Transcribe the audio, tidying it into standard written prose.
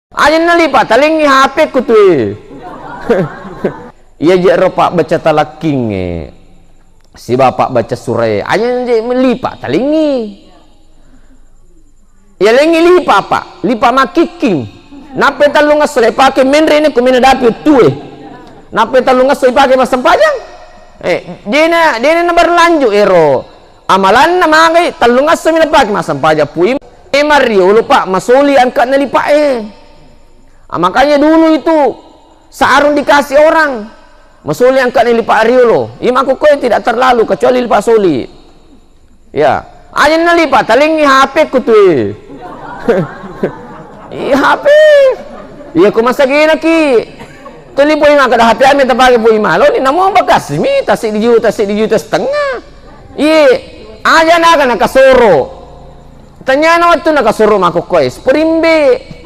Aja nalipat talingi HP ku tuh. Iya je pak baca talaking si bapak baca surai aja melipat talingi. Ya lengi lipa pak, lipa makiking. Nape talung ngasoi pakai menre ini ku mina dapi tuh. Nape talung ngasoi pakai masam pajang. Dia na berlanjut ero. Amalan na magai talung ngasoi mina pakai masam pajang pui. Mario lupa masoli angkat nalipa makanya dulu itu searung dikasih orang. Masoli angkat nalipa Rio lo. Imaku koy tidak terlalu kecuali lipa soli. Ya, aja nalipa talingi HP ku tuh. Iya HP. Iya ku masa gini ki. Tuli po ima kada HP ami tapake po ima. Lo ni namo bakas mi tasik di juta setengah. Iya aja naga nakasoro. Tanya na waktu nakasoro mako koy. Perimbe.